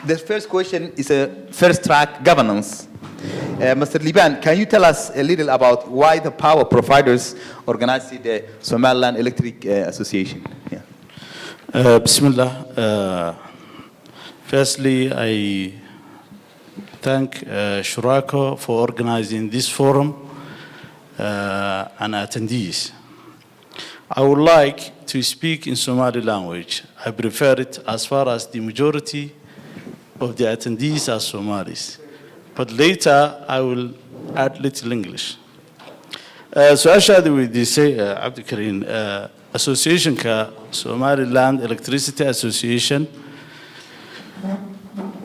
The first question is a first track governance. Mr. Liban, can you tell us a little about why the power providers organized the Somaliland Electric Association? Yeah. Bismillah. Firstly, I thank Shuraako for organizing this forum and attendees. I would like to speak in Somali language. I prefer it as far as the majority of the attendees are Somalis. But later, I will add little English. Su-aashaada weydiisay Cabdikarim, Association-ka Somaliland Electricity Association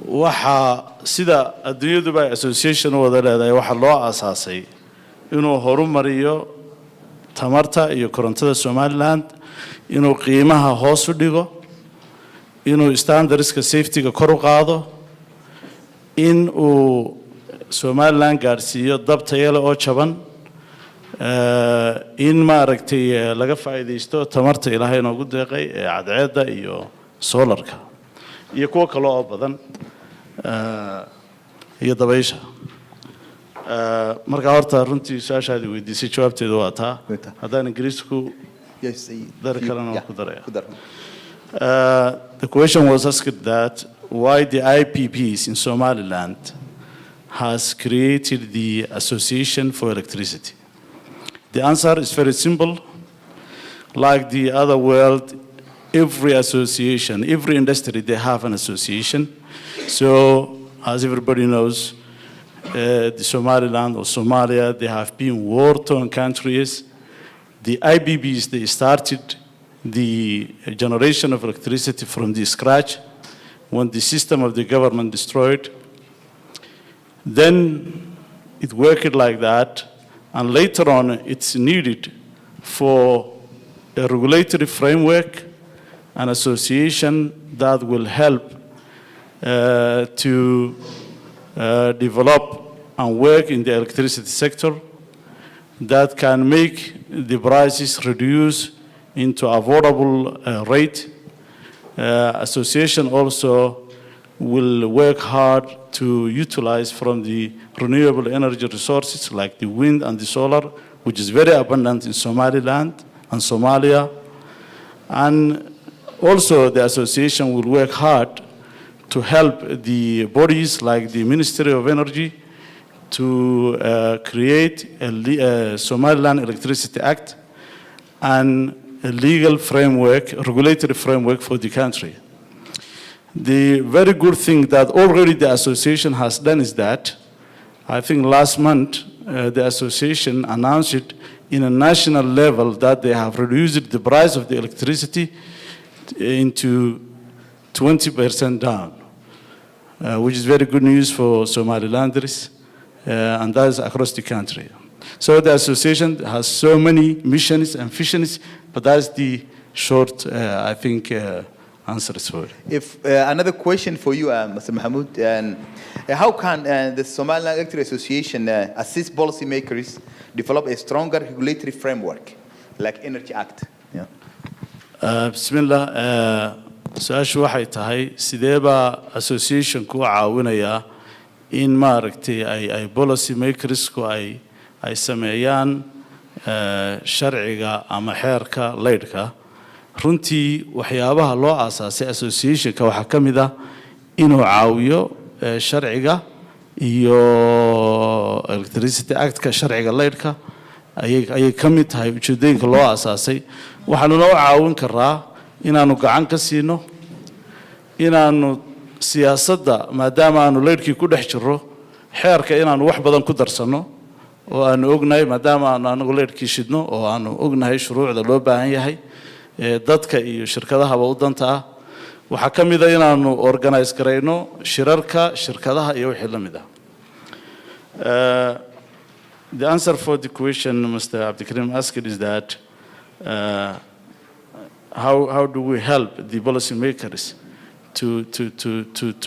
waxaa sida adduunyaduba association u wada leedahay waxaa loo aasaasay inuu horumariyo tamarta iyo korontada Somaliland, inuu qiimaha hoos u dhigo, inuu standardska safety-ga kor u qaado, in uu Somaliland gaarsiiyo dab tayo leh oo jaban, in maaragtay laga faa'iideysto tamarta Ilaahay inoogu deeqay ee cadceedda iyo solarka iyo kuwa kale oo badan iyo dabaysha. Marka horta runtii su-aashaadii weydiisay jawaabteedu waa taa. Haddaan Ingiriisku dari kalena ku daraya. The question was asked that why the IPPs in Somaliland has created the Association for Electricity. The answer is very simple. Like the other world, every association, every industry, they have an association. So, as everybody knows, the Somaliland or Somalia, they have been war-torn countries. The IBBs, they started the generation of electricity from the scratch when the system of the government destroyed. Then it worked like that, and later on it's needed for a regulatory framework, an association that will help to develop and work in the electricity sector, that can make the prices reduce into affordable rate. Association also will work hard to utilize from the renewable energy resources like the wind and the solar, which is very abundant in Somaliland and Somalia. And also the association will work hard to help the bodies like the Ministry of Energy to create a Somaliland Electricity Act and a legal framework, regulatory framework for the country. The very good thing that already the association has done is that, I think last month, the association announced it in a national level that they have reduced the price of the electricity into 20% down, which is very good news for Somalilanders, and that is across the country. So the association has so many missions and visions, but that's the short, I think, answers for it. If another question for you, Mr. Mohamoud, how can the Somaliland Electric Association assist policymakers develop a stronger regulatory framework, like Energy Act? Yeah. Bismillah. Su-aashu waxay tahay sidee baa association ku caawinaya in maaragtay ay policy makersku ay sameeyaan sharciga ama xeerka leydhka. Runtii waxyaabaha loo aasaasay associationka waxaa ka mid ah inuu caawiyo sharciga iyo electricity actka sharciga leydhka ayay ka mid tahay ujeedooyinka loo aasaasay. Waxaanu noo caawin karaa inaanu gacan ka siino, inaanu siyaasadda maadaama aanu leydhkii ku dhex jirro xeerka inaanu wax badan ku darsano oo aanu ognahay maadaama aanu anagu leydhkii shidno oo aanu ognahay shuruucda loo baahan yahay dadka iyo shirkadahaba u danta ah. Waxaa ka mid ah inaanu organize garayno shirarka shirkadaha iyo wixii la mid ah. The answer for the question Mr. Abdikarim asked is that how do we help the policy makers to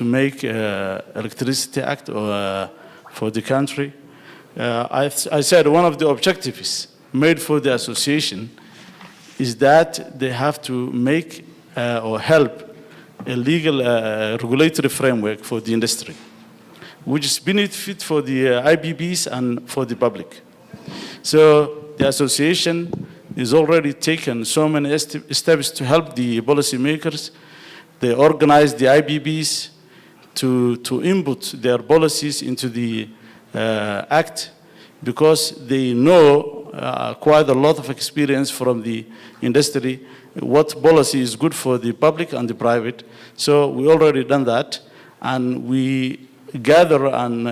make electricity act for the country? I said one of the objectives made for the association is that they have to make or help a legal regulatory framework for the industry, which is benefit for the IBBs and for the public. So the association is already taken so many steps to help the policymakers. They organize the IBBs to input their policies into the act, because they know quite a lot of experience from the industry, what policy is good for the public and the private. So we already done that, and we gather and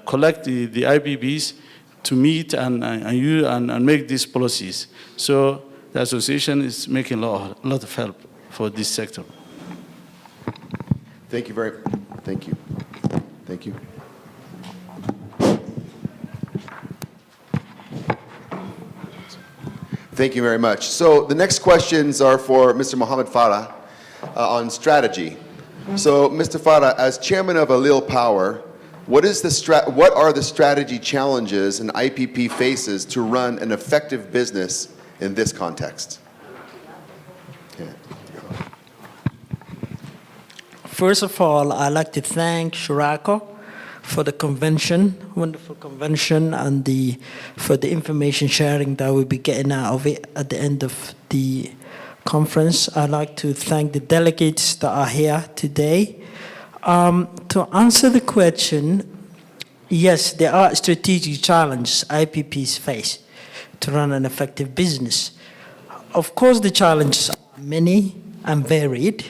collect the IBBs to meet and make these policies. So the association is making a lot of help for this sector. Thank you thank you. Thank you. Thank you very much. So the next questions are for Mr. Mohamed Farah on strategy. So Mr. Farah, as chairman of ALEL Power, what are the strategy challenges an IPP faces to run an effective business in this context? Yeah. First of all, I'd like to thank Shuraako for the convention, wonderful convention, and for the information sharing that we'll be getting out of it at the end of the conference. I'd like to thank the delegates that are here today. To answer the question, yes, there are strategic challenges IPPs face to run an effective business. Of course, the challenges are many and varied.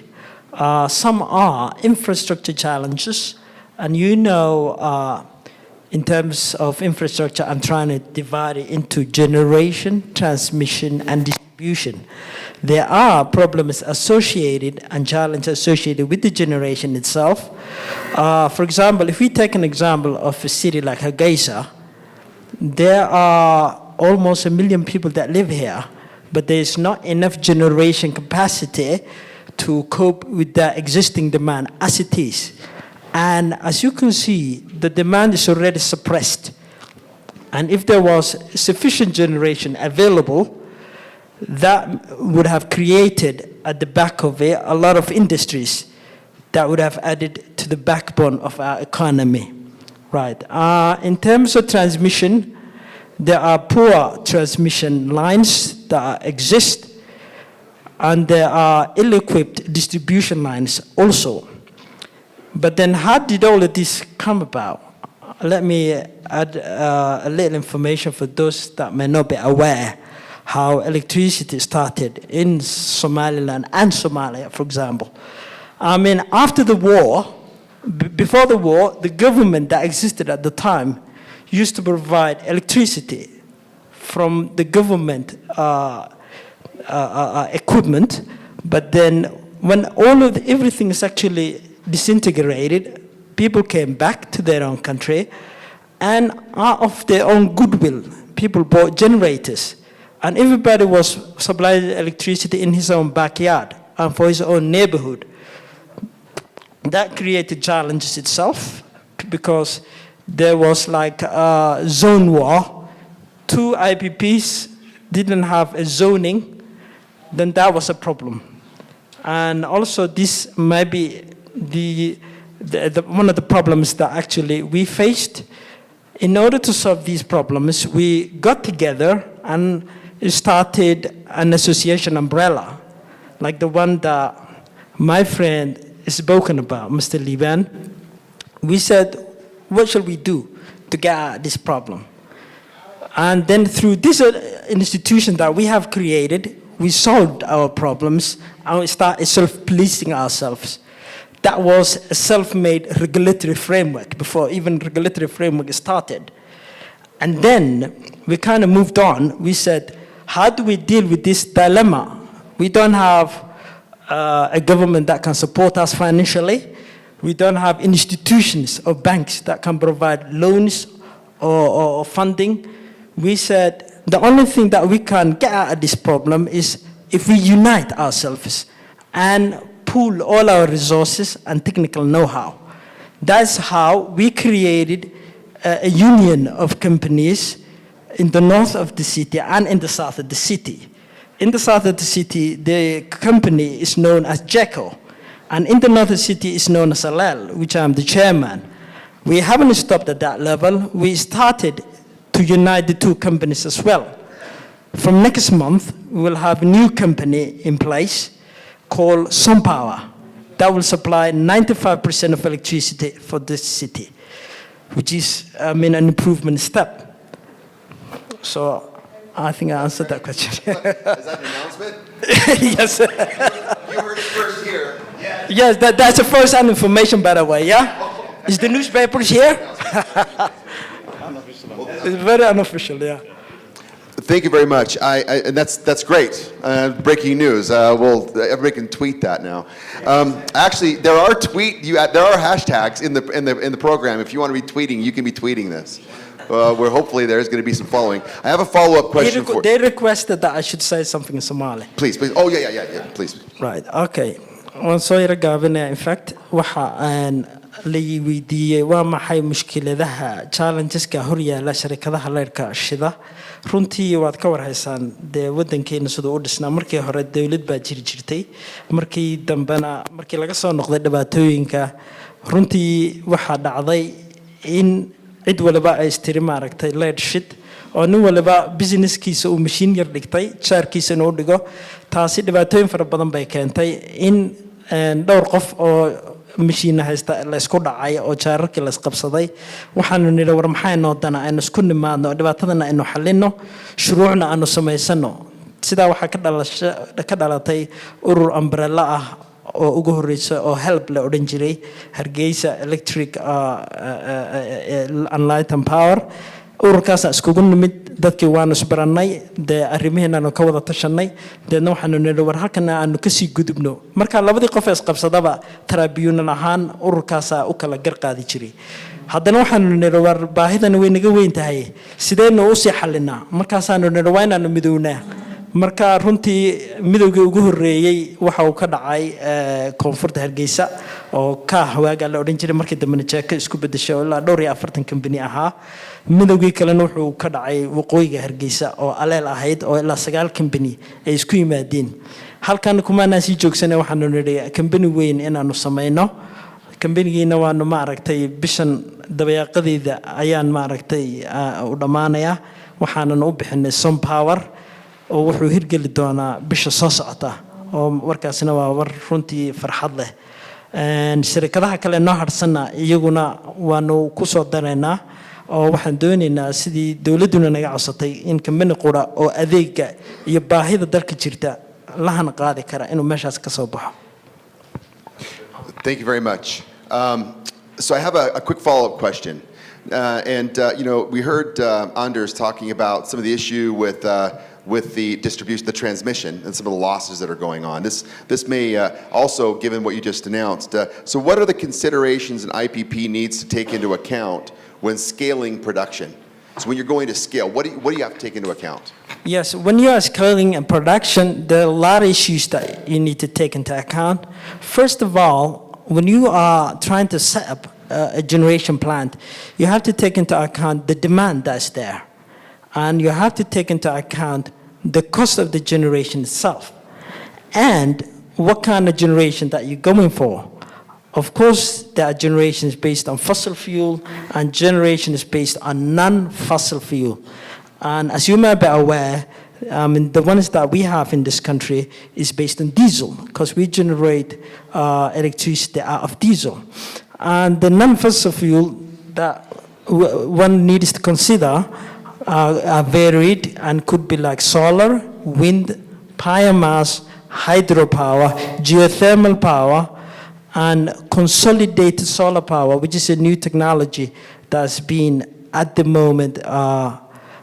Some are infrastructure challenges, and in terms of infrastructure, I'm trying to divide it into generation, transmission, and distribution. There are problems associated and challenges associated with the generation itself. For example, if we take an example of a city like Hargeisa, there are almost 1 million people that live here, but there's not enough generation capacity to cope with the existing demand as it is. And as you can see, the demand is already suppressed. And if there was sufficient generation available, that would have created at the back of it a lot of industries that would have added to the backbone of our economy. Right. In terms of transmission, there are poor transmission lines that exist, and there are ill-equipped distribution lines also. But then how did all of this come about? Let me add a little information for those that may not be aware how electricity started in Somaliland and Somalia, for example. I mean, after the war, before the war, the government that existed at the time used to provide electricity from the government equipment, but then when everything is actually disintegrated, people came back to their own country, and out of their own goodwill, people bought generators, and everybody was supplied electricity in his own backyard and for his own neighborhood. That created challenges itself, because there was like a zone war. 2 IPPs didn't have a zoning, then that was a problem. And also this might be one of the problems that actually we faced. In order to solve these problems, we got together and started an association umbrella, like the one that my friend has spoken about, Mr. Liban. We said, what shall we do to get at this problem? And then through this institution that we have created, we solved our problems and we started self-policing ourselves. That was a self-made regulatory framework before even regulatory framework started. And then we kind of moved on. We said, how do we deal with this dilemma? We don't have a government that can support us financially. We don't have institutions or banks that can provide loans or funding. We said, the only thing that we can get out of this problem is if we unite ourselves and pool all our resources and technical know-how. That's how we created a union of companies in the north of the city and in the south of the city. In the south of the city, the company is known as HECO. And in the northern city, is known as ALEL, which I'm the chairman. We haven't stopped at that level. We started to unite the two companies as well. From next month, we will have a new company in place called SomalPower that will supply 95% of electricity for this city, which is, an improvement step. So I think I answered that question. Is that an announcement? Yes. You heard it first here. Yes, that's the first-hand information, by the way, yeah? Is the newspapers here? It's very unofficial, yeah. Thank you very much. And that's great. Breaking news. Everybody can tweet that now. Actually, there are hashtags in the program. If you want to be tweeting, you can be tweeting this. Where hopefully there's going to be some following. I have a follow-up question for. They requested that I should say something in Somali. Please. Oh yeah. Please. Right. Okay. Waan soo yara gaabinaya. In fact, waxa aan la weydiiyey waa maxay mushkiladaha challengeska hor yaala shirkadaha leerka shida. Runtii waad ka warhaysaan dee wadankeena sida u dhisnaa markii hore dawlad baa jirtay markii dambena markii laga soo noqday dhibaatooyinka runtii waxa dhacday in cid waliba ay istiri maaragtay leadership oo nin waliba businesskiisa uu machine yar dhigtay chairkiisa inuu dhigo taasi dhibaatooyin fara badan bay keentay in dhowr qof oo machine haysta la isku dhacay oo chairarkii la isqabsaday waxaanu nidhi war maxay noo dana aynu isku nimaadno dhibaatadana aynu xalino shuruucna aanu samaysano sidaa waxaa ka dhalatay urur umbrella ah oo ugu horeysa oo help la odhan jiray Hargeysa Electric and Light and Power ururkaas iskugu nimid dadkii waan isbaranay de arrimaheena ka wada tashanay deedna waxaanu nidhi war halkan aanu ka sii gudubno marka labadii qof is qabsadaba tribunal ahaan ururkaas u kala garqaadi jiray haddana waxaanu nidhi war baahidan way naga weyn tahay sideena u sii xalinaa markaasaanu nidhi waa inaanu midownaa marka runtii midowgii ugu horeeyay waxa uu ka dhacay koonfurta Hargeysa oo ka hawaaga la odhan jiray markii dambena jeeka isku bedeshay oo ilaa 40 company ahaa midowgii kalena wuxuu ka dhacay waqooyiga Hargeysa oo ALEL ahayd oo ilaa 9 company ay isku yimaadeen halkan kuma naasi joogsanay waxaanu nidhi company weyn inaanu sameeyno company-giina waanu maaragtay bishan dabayaaqadeeda ayaan maaragtay u dhamaanaya waxaanu u bixinay SomalPower oo wuxuu hirgeli doonaa bisha soo socota oo warkaasina waa war runtii farxad leh shirkadaha kale noo harsana iyaguna waanu ku soo dareynaa oo waxaan doonaynaa sidii dawladuna naga codsatay in company qura oo adeega iyo baahida dalka jirta lahan qaadi kara inuu meeshaas ka soo baxo. Thank you very much. So I have a quick follow-up question. We heard Anders talking about some of the issue with the distribution, the transmission, and some of the losses that are going on. This may also, given what you just announced, so what are the considerations an IPP needs to take into account when scaling production? So when you're going to scale, what do you have to take into account? Yes, when you are scaling a production, there are a lot of issues that you need to take into account. First of all, when you are trying to set up a generation plant, you have to take into account the demand that's there. And you have to take into account the cost of the generation itself and what kind of generation that you're going for. Of course, there are generations based on fossil fuel and generations based on non-fossil fuel. And as you may be aware, the ones that we have in this country is based on diesel because we generate electricity out of diesel. And the non-fossil fuel that one needs to consider are varied and could be like solar, wind, biomass, hydropower, geothermal power, and consolidated solar power, which is a new technology that's been at the moment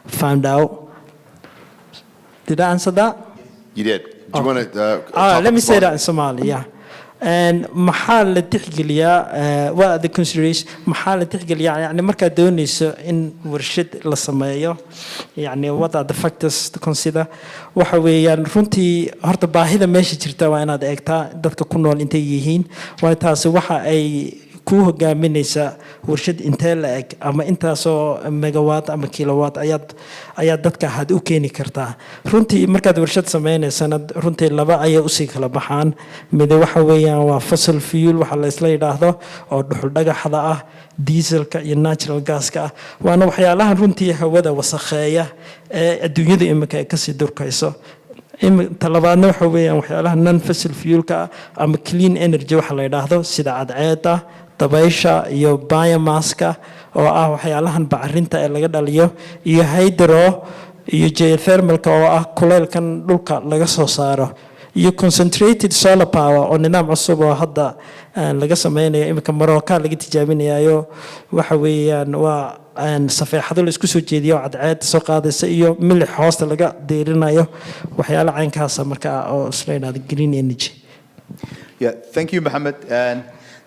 found out. Did I answer that? You did. Do you want to? Let me say that in Somali, yeah. And maxaa la tixgeliyaa waa the consideration maxaa la tixgeliyaa yani marka doonayso in warshad la sameeyo yani what are the factors to consider waxa weeyaan runtii horta baahida meesha jirta waa inaad eegtaa dadka ku nool intay yihiin waa taasi waxa ay ku hogaaminaysa warshad intee la eg ama intaasoo megawatt ama kilowatt ayaad dadka had u keeni kartaa runtii markaad warshad sameynaysana runtii laba ayay usii kala baxaan mid waxa weeyaan waa fossil fuel waxa la isla yiraahdo oo dhuxul dhagaxda ah dieselka iyo natural gaska waana waxyaalahan runtii hawada wasakheeya ee adduunyada imika ay kasii durkayso talabaadna waxa weeyaan waxyaalaha non fossil fuelka ama clean energy waxa la yiraahdo sida cadceeda dabaysha iyo biomaska oo ah waxyaalahan bacrinta ee laga dhaliyo iyo hydro iyo geothermalka oo ah kuleylkan dhulka laga soo saaro iyo concentrated solar power oo nidaam cusub oo hadda laga sameynayo imika Morocco laga tijaabinayo waxa weeyaan waa safeexado la isku soo jeediyo cadceed soo qaadaysa iyo milix hoosta laga deerinayo waxyaalaha caynkaas marka oo isleeyahay green energy. Yeah, thank you, Mohamed. And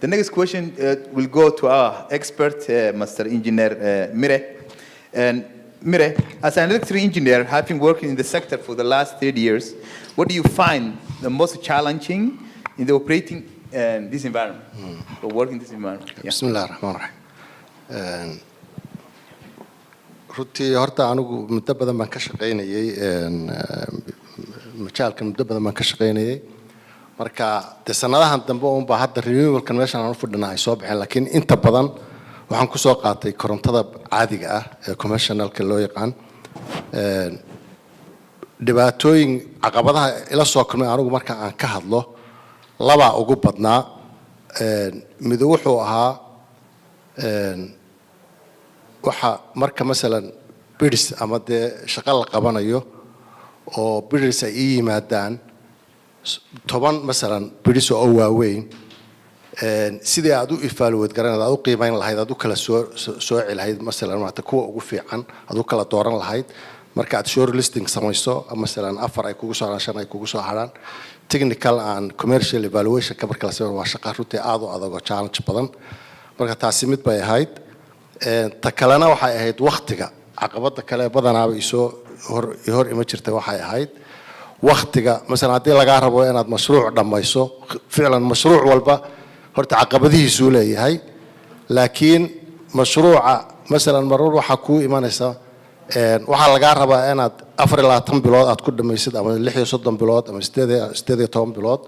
the next question will go to our expert, Master Engineer Mirreh. And Mirreh, as an electrical engineer, having worked in the sector for the last 30 years, what do you find the most challenging in the operating this environment, or working in this environment? Yeah. Bismillah ar-Rahman ar-Rahim. runtii horta anigu muddo badan baan ka shaqaynayay majaalkan muddo badan baan ka shaqaynayay marka sanadahan dambe uun baa hadda renewable meeshan aan u fadhinahay soo baxeen laakiin inta badan waxaan ku soo qaatay korontada caadiga ah ee conventionalka loo yaqaan dhibaatooyin caqabadaha ila soo kulmay anigu marka aan ka hadlo laba ugu badnaa mid wuxuu ahaa waxa marka masalan bids ama de shaqo la qabanayo oo bids ay yimaadaan 10 masalan bids oo waaweyn sidii aad u evaluate garanaysid aad u qiimeyn lahayd aad u kala soo celahayd masalan maanta kuwa ugu fiican aad u kala dooran lahayd marka aad short listing samayso masalan 4 ay kugu soo haraan 5 ay kugu soo haraan technical and commercial evaluation ka marka la sameeyo waa shaqo runtii aad u adag oo challenge badan marka taasi mid bay ahayd ta kalena waxay ahayd waqtiga caqabada kale badanaa ay soo hor ima jirtay waxay ahayd waqtiga masalan hadii laga rabo inaad mashruuc dhamayso ficlan mashruuc walba horta caqabadihiisu leeyahay laakiin mashruuca masalan marur waxa ku imanaysa waxa laga rabaa inaad 24 bilood aad ku dhamaysid ama 36 bilood ama 18 bilood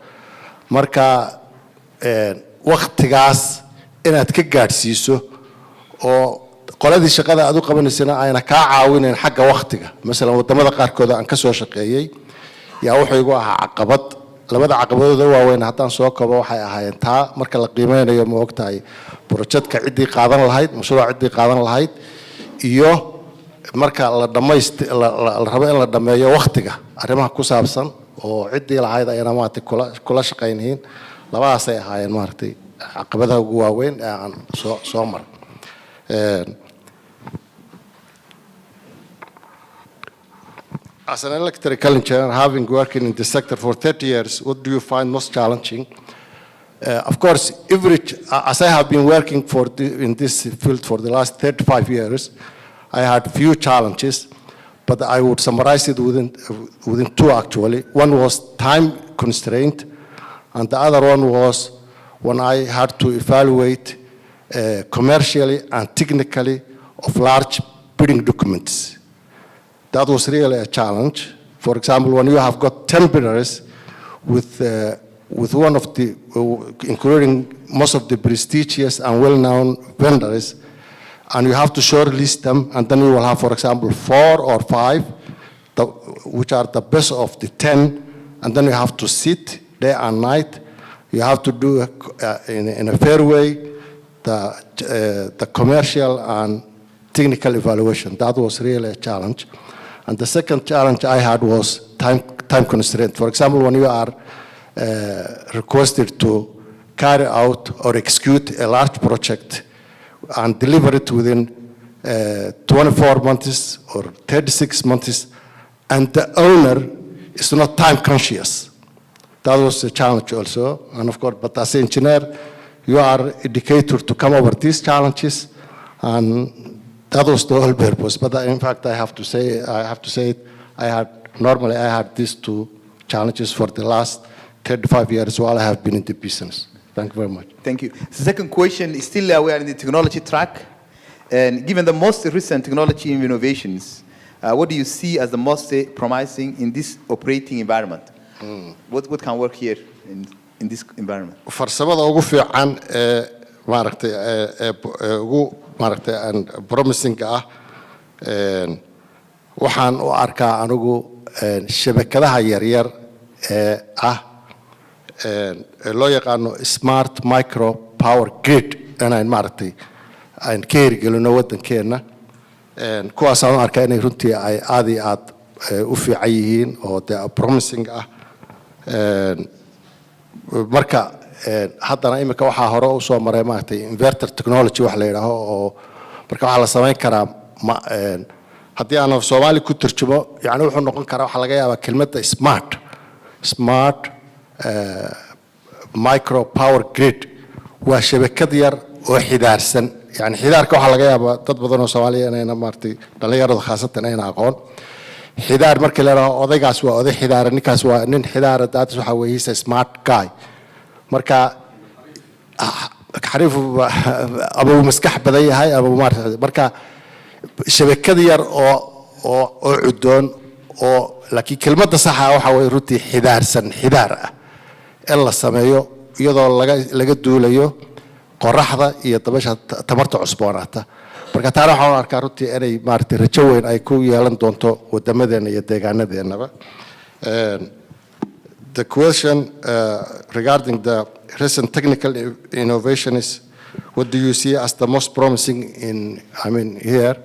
marka waqtigaas inaad ka gaarsiiso oo qoladii shaqada aad u qabanaysana ayna ka caawineen xagga waqtiga masalan wadamada qaarkood aan ka soo shaqeeyay yaa wuxuu igu ahaa caqabad labada caqabadood waaweyn haddaan soo koobo waxay ahaayeen taa marka la qiimeynayo ma ogtahay projectka cidii qaadan lahayd mashruuca cidii qaadan lahayd iyo marka la rabo in la dhameeyo waqtiga arrimaha ku saabsan oo cidii lahayd ayna maartay kula shaqeynayeen labadaas ay ahaayeen maartay caqabadaha ugu waaweyn ee aan soo maray As an electrical engineer, having worked in the sector for 30 years, what do you find most challenging? Of course, as I have been working in this field for the last 35 years, I had few challenges, but I would summarize it within two actually. One was time constraint, and the other one was when I had to evaluate commercially and technically of large bidding documents. That was really a challenge. For example, when you have got 10 bidders with one of the, including most of the prestigious and well-known vendors, and you have to shortlist them, and then you will have, for example, 4 or 5, which are the best of the 10, and then you have to sit day and night. You have to do in a fair way the commercial and technical evaluation. That was really a challenge. And the second challenge I had was time constraint. For example, when you are requested to carry out or execute a large project and deliver it within 24 months or 36 months, and the owner is not time conscious. That was a challenge also. And of course, but as an engineer, you are educated to come over these challenges, and that was the whole purpose. But in fact, I have to say it, I had these two challenges for the last 35 years while I have been in the business. Thank you very much. Thank you. The second question is still we are in the technology track. And given the most recent technology innovations, what do you see as the most promising in this operating environment? What can work here in this environment? farsamada ugu fiican maaragtay ugu maaragtay promising ah waxaan u arkaa anigu shabakadaha yaryar loo yaqaano smart micro power grid inaan maaragtay aan ka hirgelino waddankeena kuwaasaan u arkaa inay runtii ay aad iyo aad u fiican yihiin oo dee promising ah marka haddana imika waxaa hore u soo maray maaragtay inverter technology wax la yidhaaho oo marka waxaa la samayn karaa haddii aan Soomaali ku turjumo yani wuxuu noqon karaa waxa laga yaabaa kelmadda smart micro power grid waa shabakad yar oo xidaarsan yani xidaarka waxa laga yaabaa dad badan oo Soomaaliya inayna maartay dhalinyarada khaasatan ayna aqoon xidaar markii la yiraahdo odaygaas waa oday xidaar ninkaas waa nin xidaar daad waxa weeyay smart guy marka xariif abu maskax badan yahay abu marka shabakad yar oo cudoon oo laakiin kelmadda sax ah waxa way runtii xidaar ah in la sameeyo iyadoo laga duulayo qoraxda iyo dabasha tamarta cusboonaata marka taana waxaan arkaa runtii inay maartay rajo weyn ay ku yeelan doonto wadamadeena iyo deegaanadeenaba the question regarding the recent technical innovations what do you see as the most promising here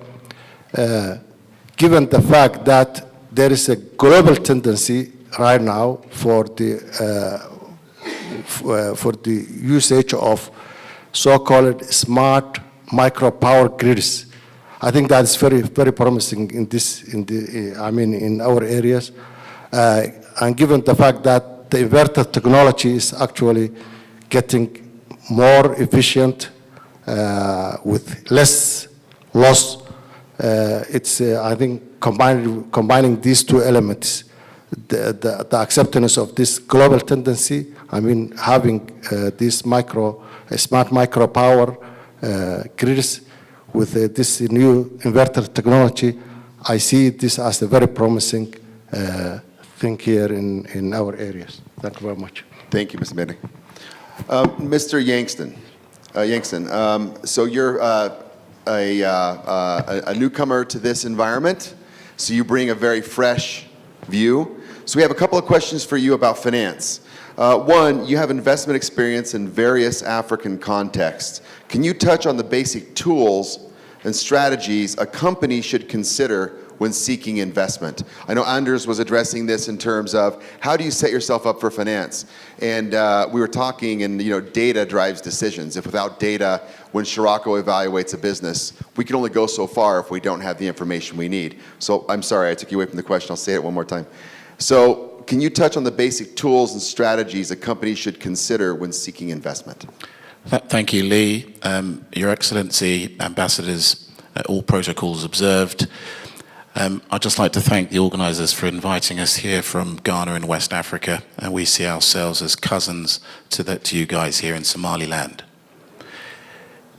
given the fact that there is a global tendency right now for the usage of so-called smart micro power grids. I think that is very, very promising in our areas. And given the fact that the inverter technology is actually getting more efficient with less loss, it's, I think, combining these two elements, the acceptance of this global tendency, having this smart micro power grids with this new inverter technology, I see this as a very promising thing here in our areas. Thank you very much. Thank you, Mr. Mirreh. Mr. Yankson, so you're a newcomer to this environment, so you bring a very fresh view. So we have a couple of questions for you about finance. One, you have investment experience in various African contexts. Can you touch on the basic tools and strategies a company should consider when seeking investment? I know Anders was addressing this in terms of how do you set yourself up for finance? And we were talking, and data drives decisions. If without data, when Shuraako evaluates a business, we can only go so far if we don't have the information we need. So I'm sorry, I took you away from the question. I'll say it one more time. So can you touch on the basic tools and strategies a company should consider when seeking investment? Thank you, Lee. Your Excellency, ambassadors, all protocols observed. I'd just like to thank the organisers for inviting us here from Ghana in West Africa, and we see ourselves as cousins to you guys here in Somaliland.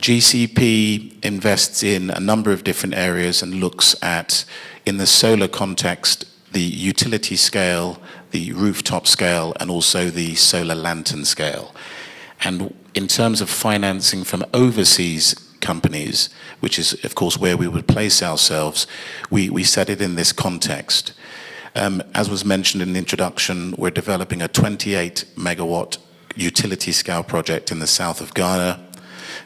GCP invests in a number of different areas and looks at, in the solar context, the utility scale, the rooftop scale, and also the solar lantern scale. And in terms of financing from overseas companies, which is, of course, where we would place ourselves, we set it in this context. As was mentioned in the introduction, we're developing a 28 megawatt utility scale project in the south of Ghana.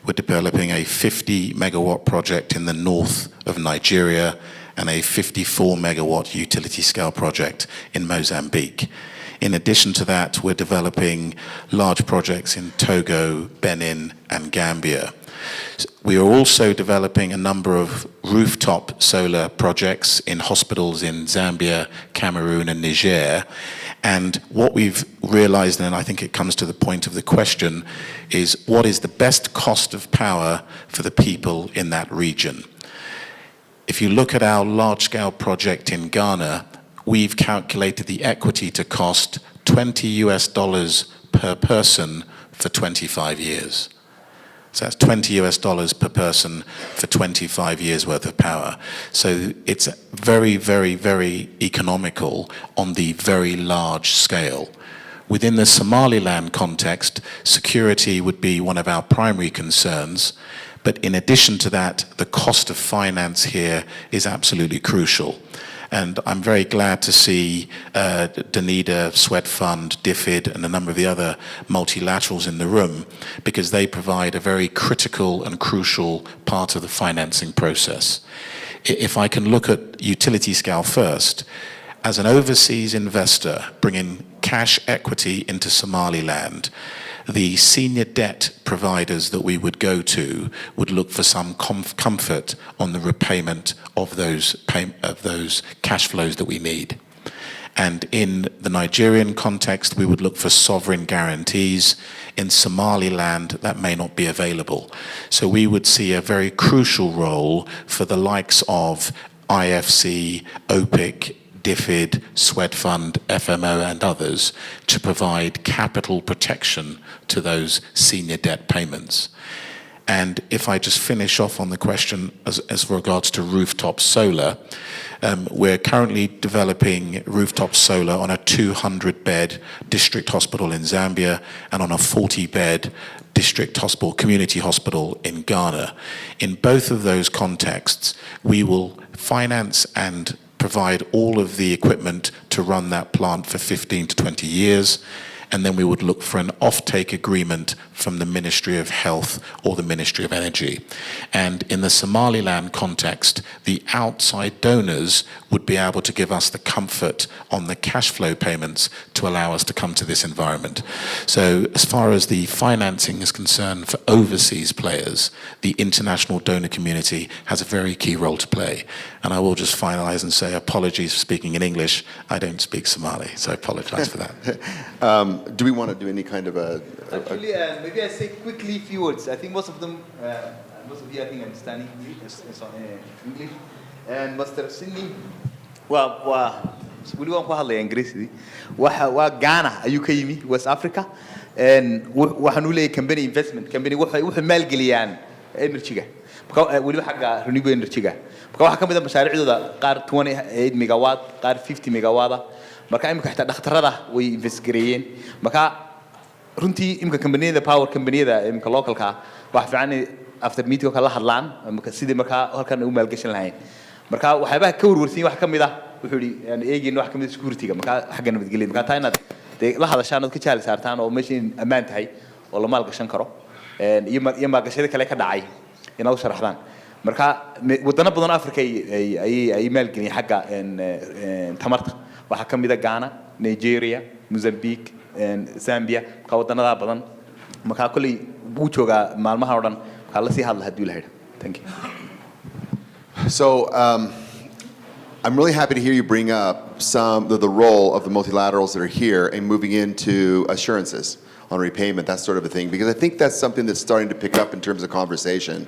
We're developing a 50 megawatt project in the north of Nigeria and a 54 megawatt utility scale project in Mozambique. In addition to that, we're developing large projects in Togo, Benin, and Gambia. We are also developing a number of rooftop solar projects in hospitals in Zambia, Cameroon, and Niger. And what we've realized, and I think it comes to the point of the question, is what is the best cost of power for the people in that region? If you look at our large-scale project in Ghana, we've calculated the equity to cost $20 per person for 25 years. So that's $20 per person for 25 years worth of power. So it's very, very, very economical on the very large scale. Within the Somaliland context, security would be one of our primary concerns. But in addition to that, the cost of finance here is absolutely crucial. And I'm very glad to see Danida, Sweat Fund, DFID, and a number of the other multilaterals in the room, because they provide a very critical and crucial part of the financing process. If I can look at utility scale first, as an overseas investor bringing cash equity into Somaliland, the senior debt providers that we would go to would look for some comfort on the repayment of those cash flows that we need. And in the Nigerian context, we would look for sovereign guarantees. In Somaliland, that may not be available. So we would see a very crucial role for the likes of IFC, OPIC, DFID, Sweat Fund, FMO, and others to provide capital protection to those senior debt payments. And if I just finish off on the question as regards to rooftop solar, we're currently developing rooftop solar on a 200-bed district hospital in Zambia and on a 40-bed district hospital, community hospital in Ghana. In both of those contexts, we will finance and provide all of the equipment to run that plant for 15 to 20 years, and then we would look for an offtake agreement from the Ministry of Health or the Ministry of Energy. And in the Somaliland context, the outside donors would be able to give us the comfort on the cash flow payments to allow us to come to this environment. So as far as the financing is concerned for overseas players, the international donor community has a very key role to play. And I will just finalize and say apologies for speaking in English. I don't speak Somali, so I apologize for that. Do we want to do any kind of a... Actually, maybe I say quickly a few words. I think most of them, most of you I think understand English. And Mr. Sidney, weli waan ku hadlaya Ingiriisi. Waa Ghana ayuu ka yimi, West Africa. Waxaan u leeyahay company investment, company waxay maalgeliyaan energy-ga. Weliba xagga renewable energy-ga. Marka waxaa ka mid ah mashaariicdooda qaar 28 megawatt, qaar 50 megawatt. Marka imika xitaa dhakhtarada way invest gareeyeen. Marka runtii imika kambaniyada power kambaniyada imika localka wax fiican after meeting kala hadlaan sidii marka halkan u maalgashan lahayn. Marka waxyaabaha ka warwarsiin wax kamid ah wuxuu yiri eegin wax kamid security-ga marka xagga nabadgelyada marka taayna la hadashaan oo ka jaal saartaan oo meeshin amaan tahay oo la maalgashan karo iyo maalgashada kale ka dhacay inay u sharaxdaan. Marka wadana badan Afrika ay maalgeliyeen xagga tamarta. waxaa ka mid ah Ghana, Nigeria, Mozambique, Zambia, qawadanada badan. Marka kulli buu joogaa maalmaha oo dhan ka la sii hadla hadii la helo. Thank you. So I'm really happy to hear you bring up the role of the multilaterals that are here and moving into assurances on repayment, that sort of a thing, because I think that's something that's starting to pick up in terms of conversation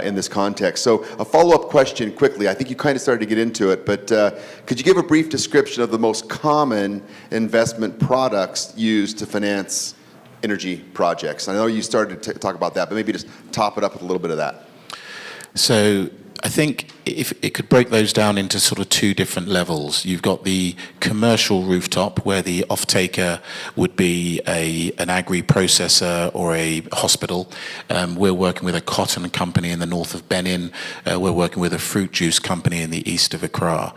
in this context. So a follow-up question quickly. I think you kind of started to get into it, but could you give a brief description of the most common investment products used to finance energy projects? I know you started to talk about that, but maybe just top it up with a little bit of that. So I think if it could break those down into sort of two different levels. You've got the commercial rooftop where the off-taker would be an agri-processor or a hospital. We're working with a cotton company in the north of Benin. We're working with a fruit juice company in the east of Accra.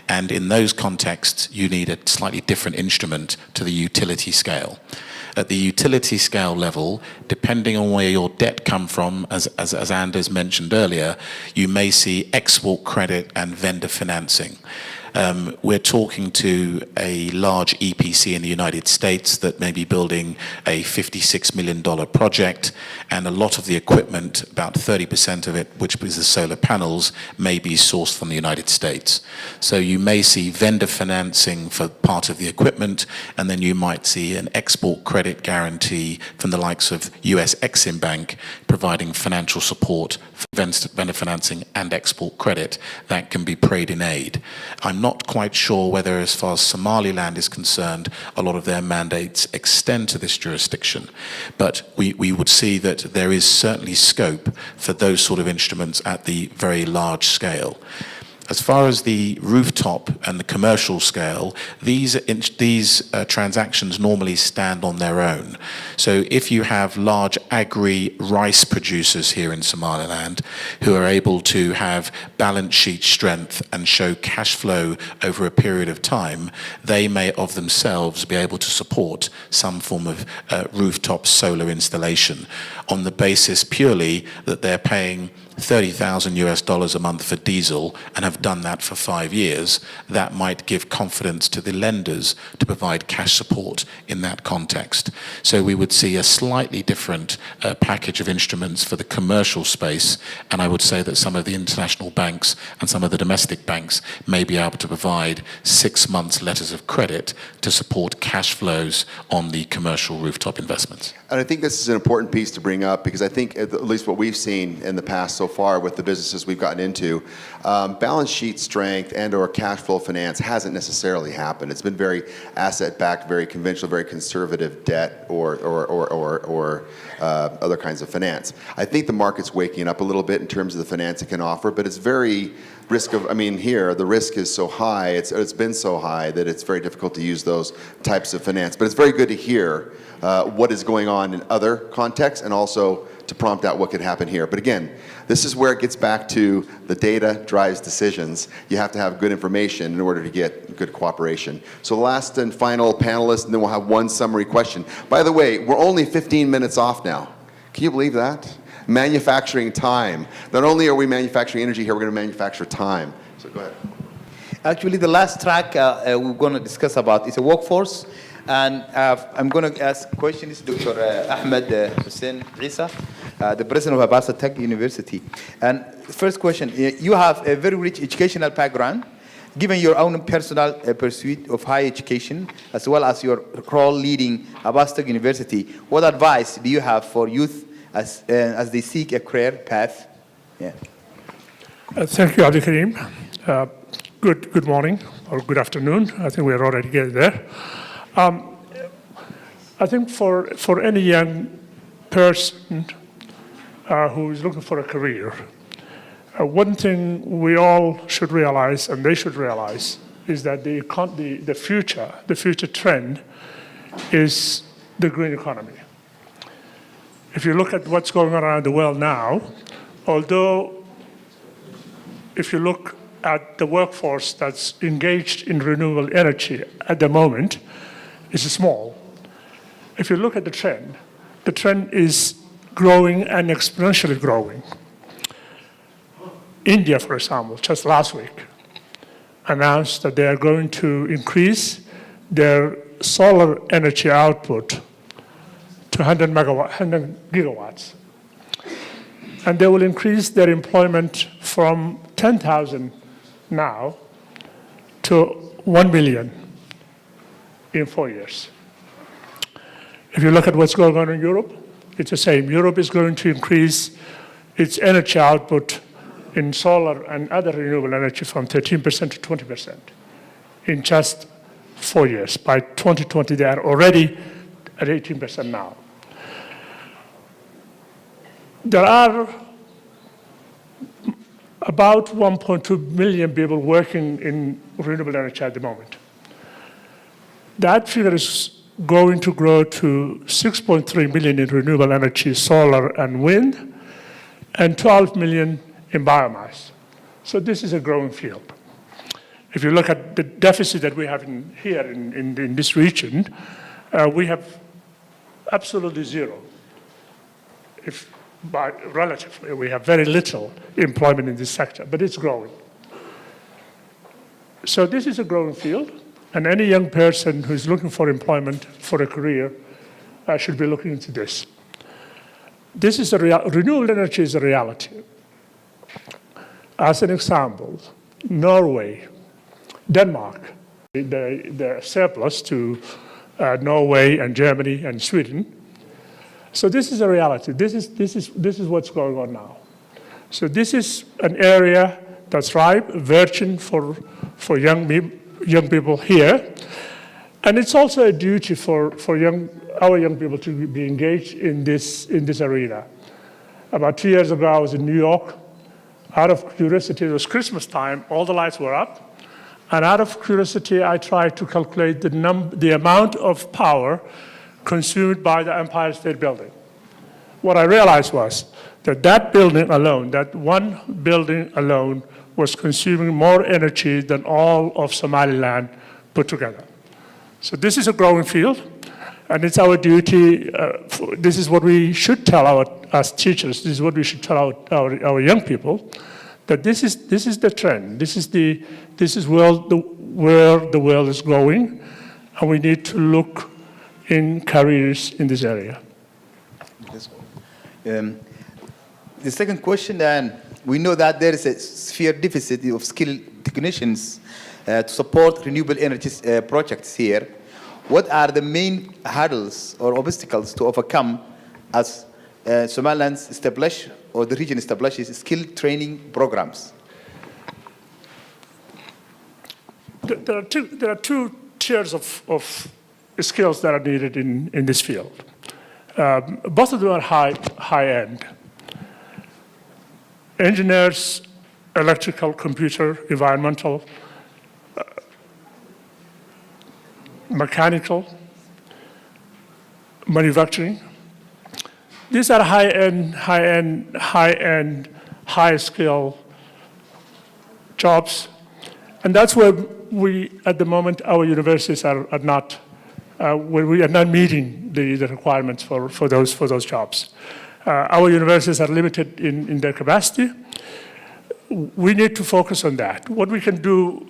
And in those contexts, you need a slightly different instrument to the utility scale. At the utility scale level, depending on where your debt come from, as Anders mentioned earlier, you may see export credit and vendor financing. We're talking to a large EPC in the United States that may be building a $56 million project, and a lot of the equipment, about 30% of it, which is the solar panels, may be sourced from the United States. So you may see vendor financing for part of the equipment, and then you might see an export credit guarantee from the likes of US Exim Bank providing financial support for vendor financing and export credit that can be paid in aid. I'm I'm not quite sure whether, as far as Somaliland is concerned, a lot of their mandates extend to this jurisdiction. But we would see that there is certainly scope for those sort of instruments at the very large scale. As far as the rooftop and the commercial scale, these transactions normally stand on their own. So if you have large agri-rice producers here in Somaliland who are able to have balance sheet strength and show cash flow over a period of time, they may of themselves be able to support some form of rooftop solar installation on the basis purely that they're paying $30,000 a month for diesel and have done that for 5 years. That might give confidence to the lenders to provide cash support in that context. So we would see a slightly different package of instruments for the commercial space, and I would say that some of the international banks and some of the domestic banks may be able to provide 6 months letters of credit to support cash flows on the commercial rooftop investments. And I think this is an important piece to bring up, because I think at least what we've seen in the past so far with the businesses we've gotten into, balance sheet strength and or cash flow finance hasn't necessarily happened. It's been very asset-backed, very conventional, very conservative debt or other kinds of finance. I think the market's waking up a little bit in terms of the finance it can offer, but it's very here the risk is so high, it's been so high that it's very difficult to use those types of finance. But it's very good to hear what is going on in other contexts and also to prompt out what could happen here. But again, this is where it gets back to the data drives decisions. You have to have good information in order to get good cooperation. So last and final panelist, and then we'll have one summary question. By the way, we're only 15 minutes off now. Can you believe that? Manufacturing time. Not only are we manufacturing energy here, we're going to manufacture time. So go ahead. Actually, the last track we're going to discuss about is a workforce. And I'm going to ask questions to Dr. Ahmed Hussein Isa, the president of Abaarso Tech University. And first question, you have a very rich educational background. Given your own personal pursuit of higher education, as well as your role leading Abaarso Tech University, what advice do you have for youth as they seek a career path? Yeah. Thank you, Abdul Karim. Good morning or good afternoon. I think we're already getting there. I think for any young person who is looking for a career, one thing we all should realize, and they should realize, is that the future trend is the green economy. If you look at what's going on around the world now, although if you look at the workforce that's engaged in renewable energy at the moment, it's small. If you look at the trend is growing and exponentially growing. India, for example, just last week, announced that they are going to increase their solar energy output to 100 gigawatts. And they will increase their employment from 10,000 now to 1 million in 4 years. If you look at what's going on in Europe, it's the same. Europe is going to increase its energy output in solar and other renewable energy from 13% to 20% in just 4 years. By 2020, they are already at 18% now. There are about 1.2 million people working in renewable energy at the moment. That figure is going to grow to 6.3 million in renewable energy, solar and wind, and 12 million in biomass. So this is a growing field. If you look at the deficit that we have here in this region, we have absolutely zero. Relatively, we have very little employment in this sector, but it's growing. So this is a growing field, and any young person who's looking for employment for a career should be looking into this. This is renewable energy is a reality. As an example, Norway, Denmark, the surplus to Norway and Germany and Sweden. So this is a reality. This is what's going on now. So this is an area that's ripe, virgin for young people here. And it's also a duty for our young people to be engaged in this arena. About 2 years ago, I was in New York. Out of curiosity, it was Christmas time, all the lights were up. And out of curiosity, I tried to calculate the amount of power consumed by the Empire State Building. What I realized was that that building alone, that one building alone, was consuming more energy than all of Somaliland put together. So this is a growing field, and it's our duty. This is what we should tell as teachers. This is what we should tell our young people, that this is the trend. This is where the world is going, and we need to look in careers in this area. The second question, and we know that there is a severe deficit of skilled technicians to support renewable energy projects here. What are the main hurdles or obstacles to overcome as Somaliland establish or the region establishes skilled training programs? There are two tiers of skills that are needed in this field. Both of them are high-end. Engineers, electrical, computer, environmental, mechanical, manufacturing. These are high-end, high-skill jobs. And that's where at the moment, our universities are not, where we are not meeting the requirements for those jobs. Our universities are limited in their capacity. We need to focus on that. What we can do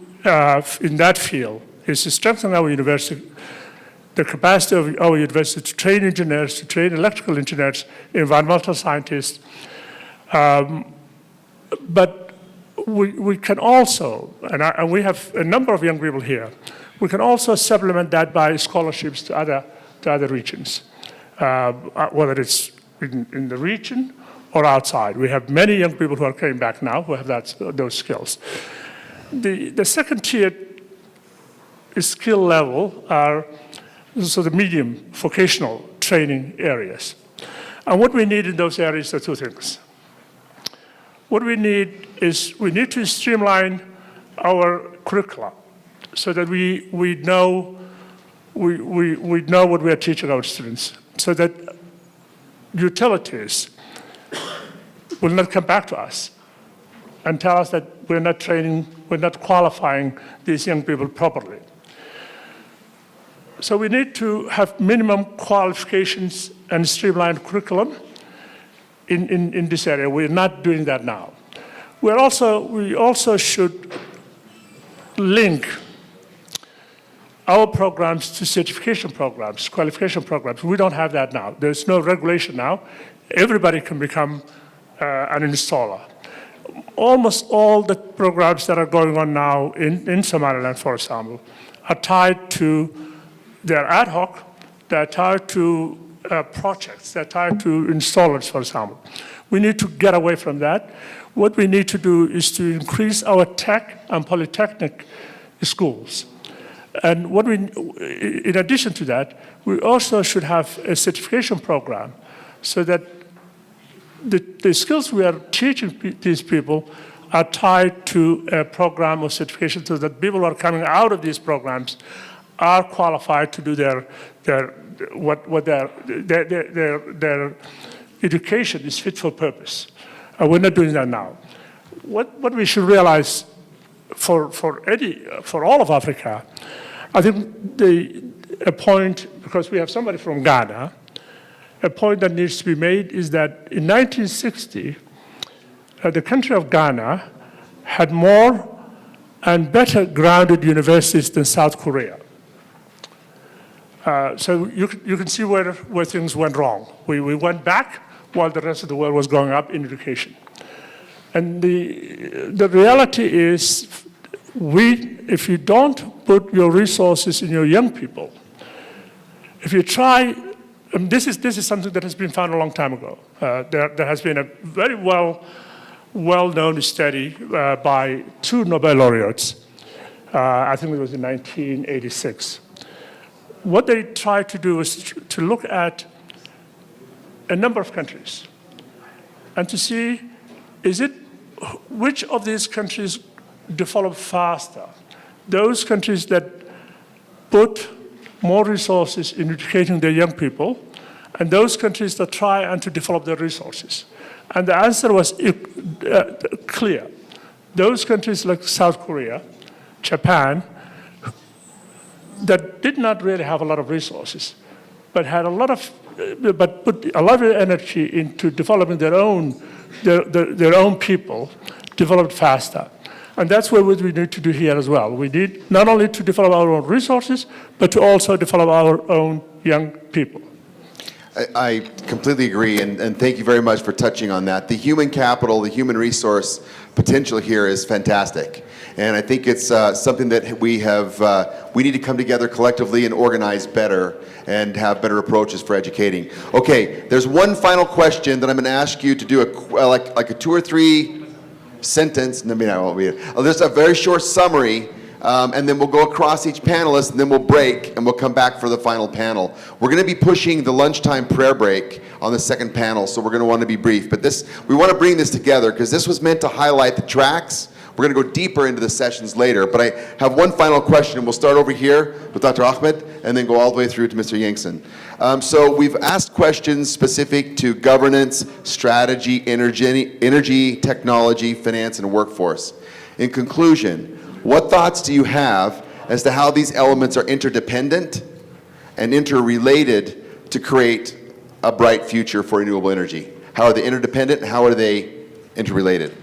in that field is to strengthen our university, the capacity of our university to train engineers, to train electrical engineers, environmental scientists. But we can also, and we have a number of young people here, we can also supplement that by scholarships to other regions, whether it's in the region or outside. We have many young people who are coming back now who have those skills. The second tier skill level are the medium vocational training areas. And what we need in those areas are two things. What we need is we need to streamline our curricula so that we know what we are teaching our students, so that utilities will not come back to us and tell us that we're not training, we're not qualifying these young people properly. So we need to have minimum qualifications and streamlined curriculum in this area. We're not doing that now. We also should link our programs to certification programs, qualification programs. We don't have that now. There's no regulation now. Everybody can become an installer. Almost all the programs that are going on now in Somaliland, for example, are tied to, they're ad hoc, they're tied to projects, they're tied to installers, for example. We need to get away from that. What we need to do is to increase our tech and polytechnic schools. And in addition to that, we also should have a certification program so that the skills we are teaching these people are tied to a program of certification so that people who are coming out of these programs are qualified to do their education is fit for purpose. We're not doing that now. What we should realize for all of Africa, I think a point, because we have somebody from Ghana, a point that needs to be made is that in 1960, the country of Ghana had more and better grounded universities than South Korea. So you can see where things went wrong. We went back while the rest of the world was going up in education. And the reality is, if you don't put your resources in your young people, if you try, this is something that has been found a long time ago. There has been a very well well-known study by 2 Nobel laureates. I think it was in 1986. What they tried to do was to look at a number of countries and to see, which of these countries develop faster? Those countries that put more resources in educating their young people, and those countries that try and to develop their resources. And the answer was clear. Those countries like South Korea, Japan, that did not really have a lot of resources, but had a lot of, but put a lot of energy into developing their own people, developed faster. And that's what we need to do here as well. We need not only to develop our own resources, but to also develop our own young people. I completely agree, and thank you very much for touching on that. The human capital, the human resource potential here is fantastic. And I think it's something that we need to come together collectively and organize better and have better approaches for educating. Okay, there's one final question that I'm going to ask you to do like a 2 or 3 sentence, I mean, I won't read it. Just a very short summary, and then we'll go across each panelist, and then we'll break, and we'll come back for the final panel. We're going to be pushing the lunchtime prayer break on the second panel, so we're going to want to be brief. But we want to bring this together, because this was meant to highlight the tracks. We're going to go deeper into the sessions later, but I have one final question. We'll start over here with Dr. Ahmed, and then go all the way through to Mr. Yankson. So we've asked questions specific to governance, strategy, energy, technology, finance, and workforce. In conclusion, what thoughts do you have as to how these elements are interdependent and interrelated to create a bright future for renewable energy? How are they interdependent and how are they interrelated?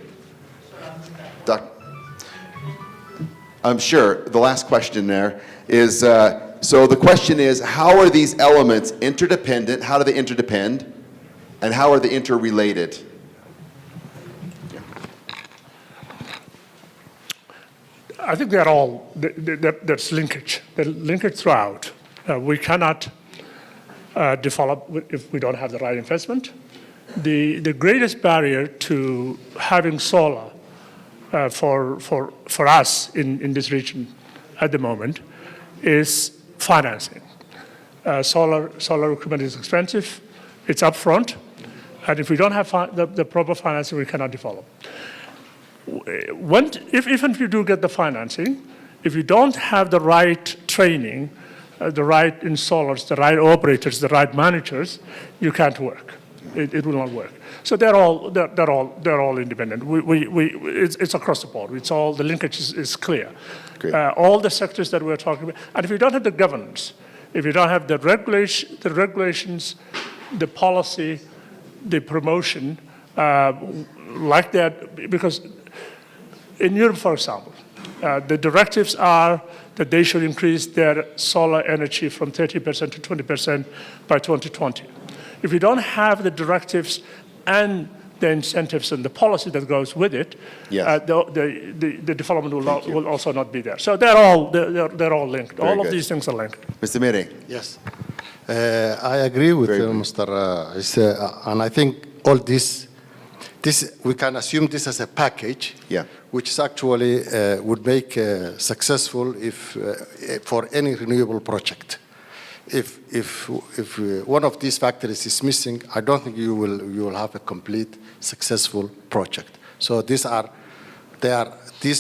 I'm sure the last question there is, so the question is, how are these elements interdependent, how do they interdepend, and how are they interrelated? Yeah. I think they're all, there's linkage. There's linkage throughout. We cannot develop if we don't have the right investment. The greatest barrier to having solar for us in this region at the moment is financing. Solar equipment is expensive, it's upfront, and if we don't have the proper financing, we cannot develop. Even if you do get the financing, if you don't have the right training, the right installers, the right operators, the right managers, you can't work. It will not work. So they're all independent. It's across the board. It's all, the linkage is clear. All the sectors that we're talking about, and if you don't have the governance, if you don't have the regulations, the policy, the promotion, like that, because in Europe, for example, the directives are that they should increase their solar energy from 30% to 20% by 2020. If you don't have the directives and the incentives and the policy that goes with it, yes, the development will also not be there. So they're all linked. Very all good. of these things are linked. Mr. Mirreh. Yes, I agree with Mr. And I think all this we can assume this as a package, yeah, which is actually would make successful if for any renewable project. If one of these factors is missing, I don't think you will have a complete successful project. So these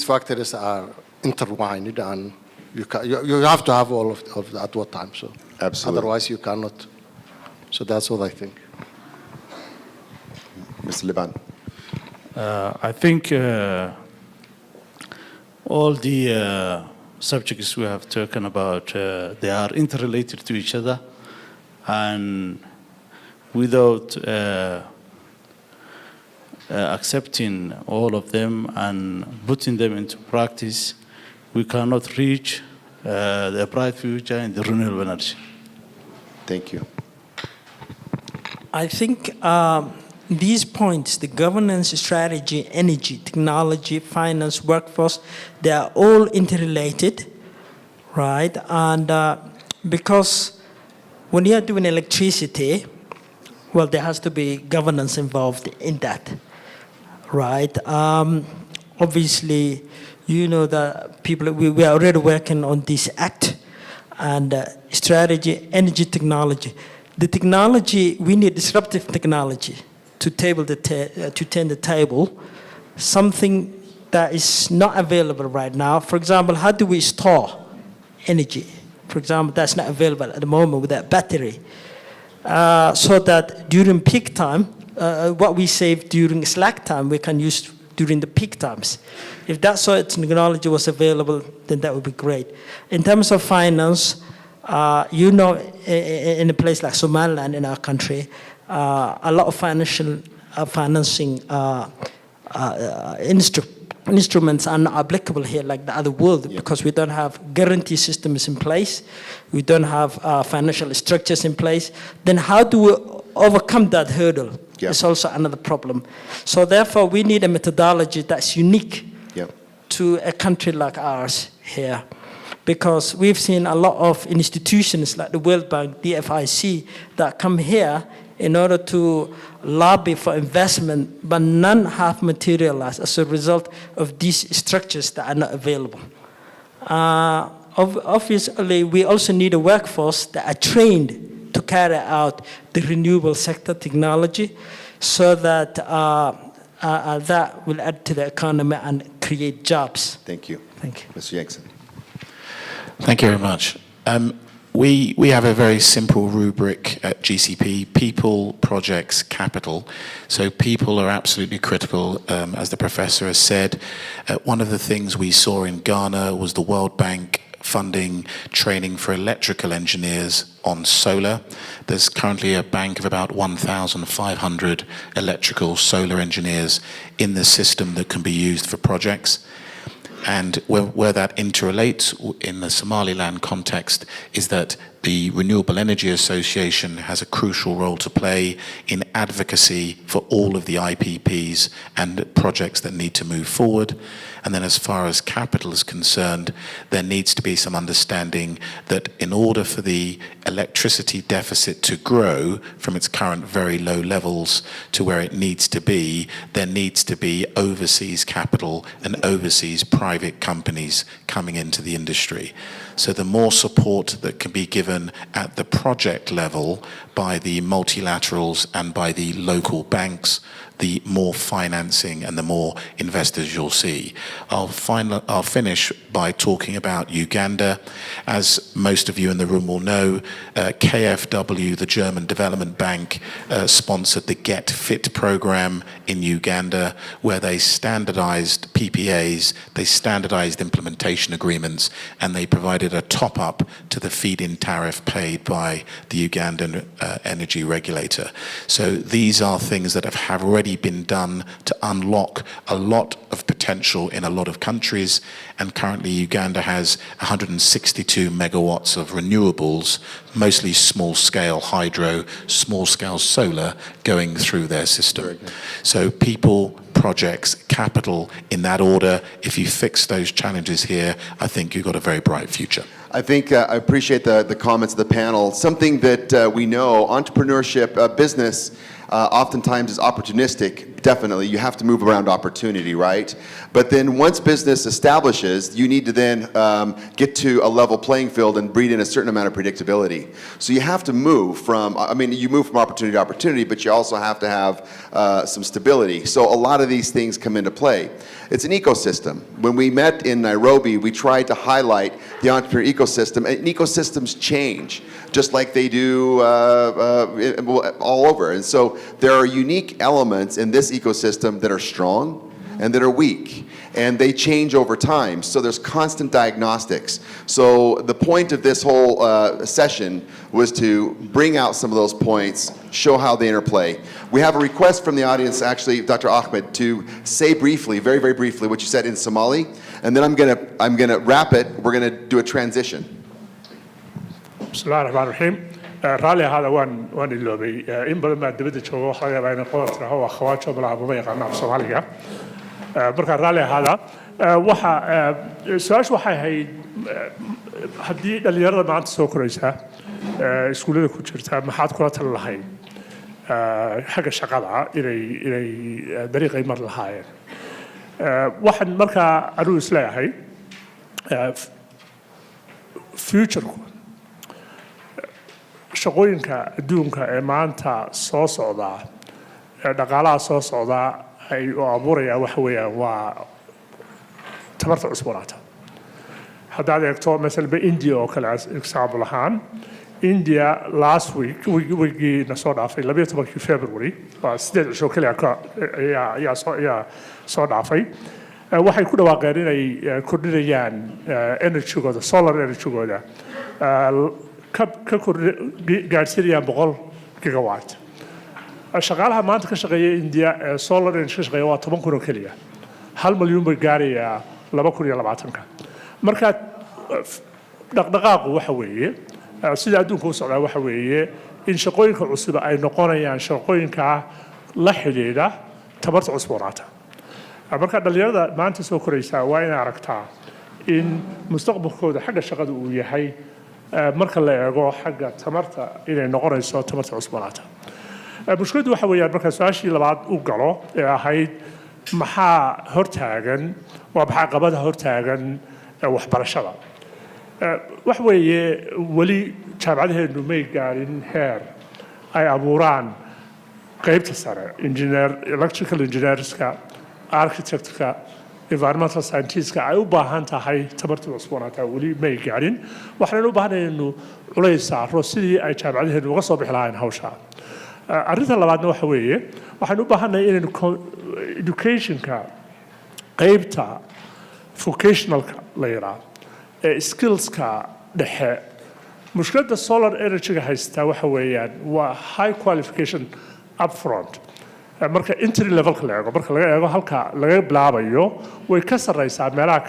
factors are intertwined, and you have to have all of that at one time. So absolutely, otherwise you cannot. So that's what I think. Mr. Liban. I think all the subjects we have talked about, they are interrelated to each other, and without accepting all of them and putting them into practice, we cannot reach the bright future in the renewable energy. Thank you. I think these points, the governance, strategy, energy, technology, finance, workforce, they are all interrelated, right? And because when you are doing electricity, well, there has to be governance involved in that. right? Obviously, you know that we are already working on this act and strategy, energy technology. The technology, we need disruptive technology to turn the table, something that is not available right now. For example, how do we store energy? For example, that's not available at the moment with that battery. So that during peak time, what we save during slack time, we can use during the peak times. If that sort of technology was available, then that would be great. In terms of finance, you know, in a place like Somaliland in our country, a lot of financing instruments are not applicable here like the other world because we don't have guarantee systems in place, we don't have financial structures in place. Then how do we overcome that hurdle? It's also another problem. So therefore, we need a methodology that's unique to a country like ours here. Because we've seen a lot of institutions like the World Bank, DFIC, that come here in order to lobby for investment, but none have materialized as a result of these structures that are not available. Obviously, we also need a workforce that are trained to carry out the renewable sector technology so that that will add to the economy and create jobs. Thank you. Thank you. Mr. Yankson. Thank you very much. We have a very simple rubric at GCP: people, projects, capital. So people are absolutely critical, as the professor has said. One of the things we saw in Ghana was the World Bank funding training for electrical engineers on solar. There's currently a bank of about 1,500 electrical solar engineers in the system that can be used for projects. And where that interrelates in the Somaliland context is that the Renewable Energy Association has a crucial role to play in advocacy for all of the IPPs and projects that need to move forward. And then as far as capital is concerned, there needs to be some understanding that in order for the electricity deficit to grow from its current very low levels to where it needs to be, there needs to be overseas capital and overseas private companies coming into the industry. So the more support that can be given at the project level by the multilaterals and by the local banks, the more financing and the more investors you'll see. I'll finish by talking about Uganda. As most of you in the room will know, KfW, the German Development Bank, sponsored the Get Fit program in Uganda, where they standardized PPAs, they standardized implementation agreements, and they provided a top-up to the feed-in tariff paid by the Ugandan energy regulator. So these are things that have already been done to unlock a lot of potential in a lot of countries, and currently Uganda has 162 megawatts of renewables, mostly small-scale hydro, small-scale solar, going through their system. So people, projects, capital, in that order, if you fix those challenges here, I think you've got a very bright future. I think I appreciate the comments of the panel. Something that we know, entrepreneurship, business, oftentimes is opportunistic. Definitely, you have to move around opportunity, right? But then once business establishes, you need to then get to a level playing field and breed in a certain amount of predictability. So you have to move from, I mean, you move from opportunity to opportunity, but you also have to have some stability. So a lot of these things come into play. It's an ecosystem. When we met in Nairobi, we tried to highlight the entrepreneur ecosystem, and ecosystems change, just like they do all over. And so there are unique elements in this ecosystem that are strong and that are weak, and they change over time. So there's constant diagnostics. So the point of this whole session was to bring out some of those points, show how they interplay. We have a request from the audience, actually, Dr. Ahmed, to say briefly, very, very briefly, what you said in Somali, and then I'm gonna wrap it. We're gonna do a transition. Bismillah ar-Rahman ar-Rahim. Rally هذا وان اللوبي إن بدل ما دبده شو خير بين قوات هو خوات شو بلعبوا بين قناة الصومالية بركة رالي هذا وح سؤال وحي هي حدي اللي يرى ما عند سوق رئيسها سكولة كوتشرتها ما حد كرات الله هي xagga shaqada inay dariiqay mar lahaayeen waxaan markaa anuu isleeyahay future-ku shaqooyinka adduunka ee maanta soo socdaa dhaqaalaha soo socdaa ay u abuurayaan waxa weeyaan waa tamarta cusboonaata haddaad eegto masalba India oo kale example ahaan India last weekgiina soo dhaafay 12 February waa 8 cisho kaliya ayaa soo dhaafay waxay ku dhawaaqeen inay kordhinayaan energy-gooda solar energy-gooda ka gaadhsiinayaan 100 gigawatt shaqaalaha maanta ka shaqeeya India ee solar energy ka shaqeeya waa 10 kun oo kaliya 1 milyan bay gaarayaa 2020 marka dhaqdhaqaaqu waxa weeye sida adduunka u socdaa waxa weeye in shaqooyinka cusub ay noqonayaan shaqooyinka la xidhiidha tamarta cusboonaata marka dhalinyarada maanta soo koraysa waa inay aragtaa in mustaqbalkooda xagga shaqada uu yahay marka la eego xagga tamarta inay noqonayso tamarta cusboonaata mushkiladdu waxa weeyaan marka su-aashii labaad u galo ee ahayd maxaa hortaagan waa maxaa caqabadaha hortaagan waxbarashada wax weeye weli jaamacadaheenu may gaarin heer ay abuuraan qaybta sare electrical engineerska architectka environmental scientistska ay u baahan tahay tamarta cusboonaata weli may gaarin waxaan u baahnaynu culays saaro sidii ay jaamacadaheenu uga soo bixi lahayn hawsha arrinta labaadna waxa weeye waxaan u baahannahay inaynu educationka qaybta vocationalka la yidhaahdo ee skillska dhexe mushkiladda solar energy-ga haystaa waxa weeyaan waa high qualification upfront marka entry levelka la eego marka laga eego halka laga bilaabayo way ka sarreysaa meelaha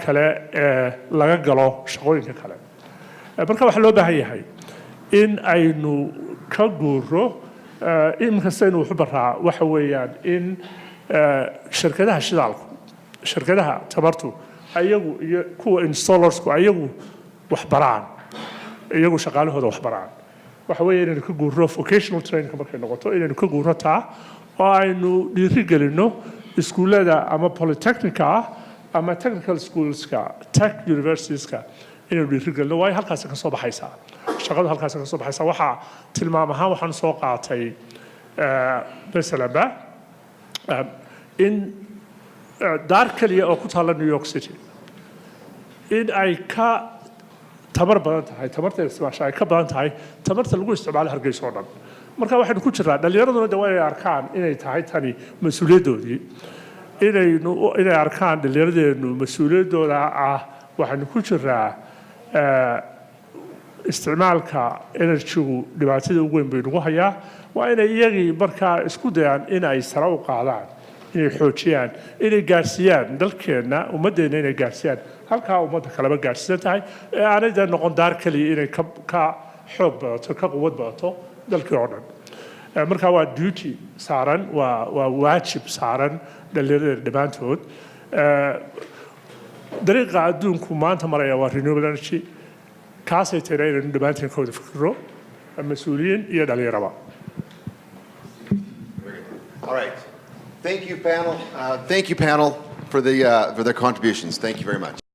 kale ee laga galo shaqooyinka kale marka waxaa loo baahan yahay in aynu ka guuro inkastaynu wuxu baraa waxa weeyaan in shirkadaha shidaalku shirkadaha tamartu ayagu iyo kuwa installersku ayagu wax baraan iyagu shaqaalahooda wax baraan waxa weeye inaynu ka guuro vocational training markay noqoto inaynu ka guuro taa oo aynu dhiirigelino iskuullada ama polytechnica ama technical schoolska tech universitieska inaynu dhiirigelino waayo halkaasi ka soo baxaysaa shaqadu halkaasi ka soo baxaysaa waxaa tilmaam ahaan waxaan soo qaatay masalanba in daar kaliya oo ku taalla New York City in ay ka tamar badan tahay tamarta isticmaasha ay ka badan tahay tamarta lagu isticmaalo Hargeysa oo dhan marka waxaynu ku jiraa dhalinyaraduna waa inay arkaan inay tahay tani mas'uuliyadoodii inay arkaan dhalinyaradeenu mas'uuliyadooda ah waxaynu ku jiraa isticmaalka energy-gu dhibaatada ugu weyn bay nagu hayaa waa inay iyagii markaa isku dayaan in ay sare u qaadaan inay xoojiyaan inay gaarsiiyaan dalkeenna ummaddeena inay gaarsiiyaan halkaa ummadda kaleba gaarsiisan tahay ee aanay dee noqon daar kaliya inay ka xoog badato ka quwad badato dalkii oo dhan marka waa duty saaran waa waajib saaran dhalinyarada dhammaantood dariiqa adduunku maanta maraya waa renewable energy kaasay tayna inaynu dhammaanteen ka wada fikiro mas-uuliyiin iyo dhalinyaraba All right. Thank you, panel. Thank you, panel, for their contributions. Thank you very much.